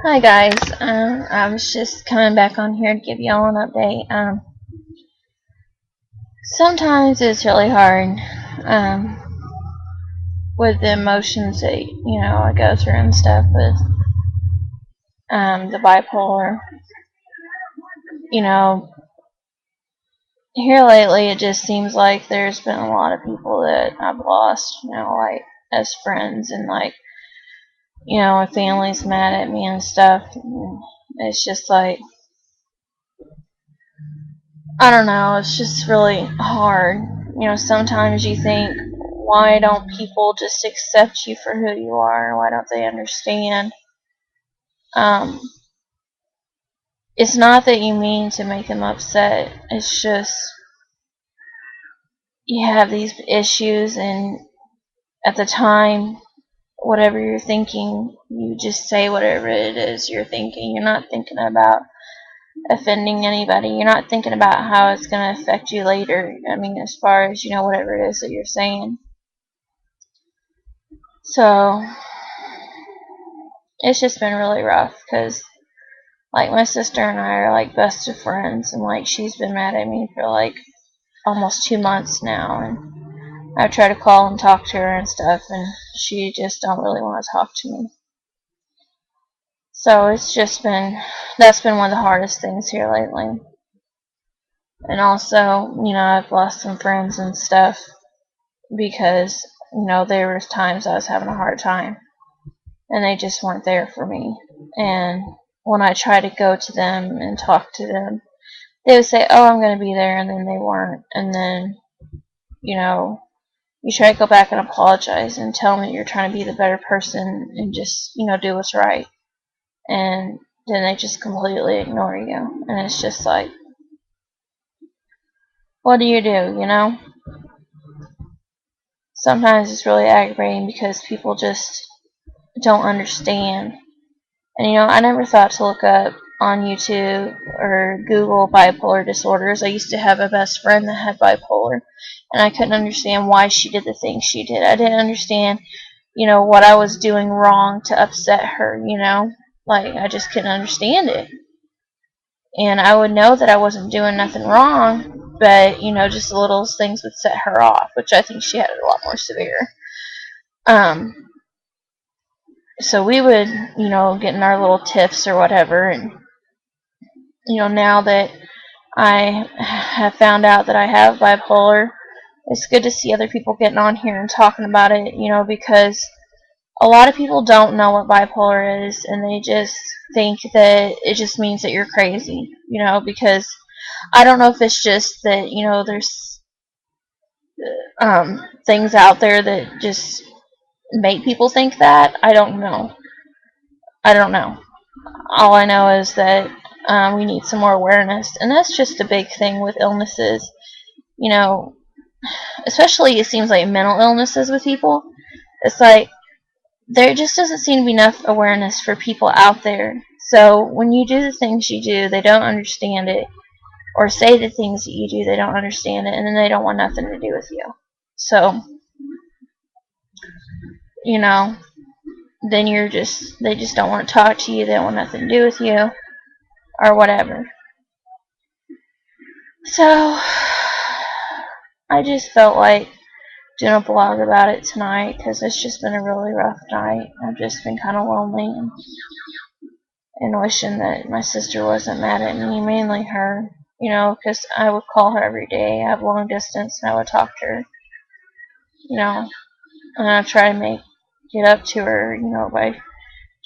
Hi guys, I was just coming back on here to give y'all an update. Sometimes it's really hard um, with the emotions that I go through and stuff with the bipolar. You know, here lately it just seems like there's been a lot of people that I've lost. Like as friends and my family's mad at me and stuff. And it's just like I don't know, it's just really hard. Sometimes you think, why don't people just accept you for who you are? Why don't they understand? Um, it's not that you mean to make them upset. It's just you have these issues, and at the time, whatever you're thinking, you just say whatever it is you're thinking. You're not thinking about offending anybody. You're not thinking about how it's going to affect you later. I mean, as far as, whatever it is that you're saying. So, it's just been really rough because, like, my sister and I are, like, best of friends, and, like, she's been mad at me for, like, almost 2 months now, and I've tried to call and talk to her and stuff, and she just don't really want to talk to me. So, that's been one of the hardest things here lately. And also, I've lost some friends and stuff because, there was times I was having a hard time, and they just weren't there for me. And when I try to go to them and talk to them, they would say, "Oh, I'm going to be there," and then they weren't. And then, you know, you try to go back and apologize and tell them that you're trying to be the better person and just, do what's right. And then they just completely ignore you. And it's just like, what do? Sometimes it's really aggravating because people just don't understand. And I never thought to look up on YouTube or Google bipolar disorders. I used to have a best friend that had bipolar, and I couldn't understand why she did the things she did. I didn't understand, what I was doing wrong to upset her. Like, I just couldn't understand it. And I would know that I wasn't doing nothing wrong, but, just the little things would set her off, which I think she had it a lot more severe. Um, so we would, get in our little tiffs or whatever, and now that I have found out that I have bipolar, it's good to see other people getting on here and talking about it, because a lot of people don't know what bipolar is, and they just think that it just means that you're crazy, because I don't know if it's just that, there's things out there that just make people think that. I don't know. I don't know. All I know is that we need some more awareness, and that's just a big thing with illnesses. You know, Especially it seems like mental illnesses with people. It's like there just doesn't seem to be enough awareness for people out there. So when you do the things you do, they don't understand it, or say the things that you do, they don't understand it, and then they don't want nothing to do with you. So, you know, then they just don't want to talk to you, they don't want nothing to do with you, or whatever. So, I just felt like doing a blog about it tonight because it's just been a really rough night. I've just been kind of lonely and wishing that my sister wasn't mad at me, mainly her, because I would call her every day. I have long distance and I would talk to her, you know, and I try to get up to her, by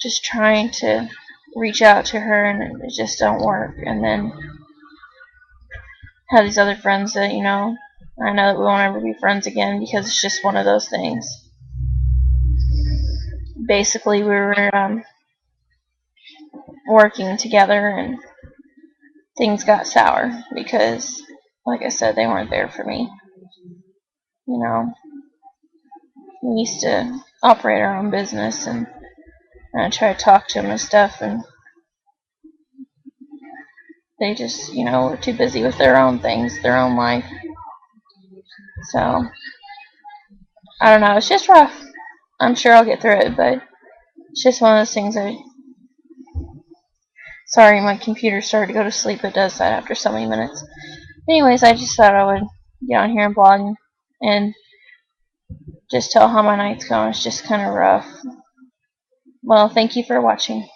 just trying to reach out to her, and it just don't work. And then have these other friends that, I know that we won't ever be friends again because it's just one of those things. Basically, we were working together, and things got sour because, like I said, they weren't there for me. You know, we used to operate our own business, and I tried to talk to them and stuff, and they just, were too busy with their own things, their own life. So, I don't know, it's just rough. I'm sure I'll get through it, but it's just one of those things that Sorry, my computer started to go to sleep. It does that after so many minutes. Anyways, I just thought I would get on here and blog and just tell how my night's going. It's just kind of rough. Well, thank you for watching.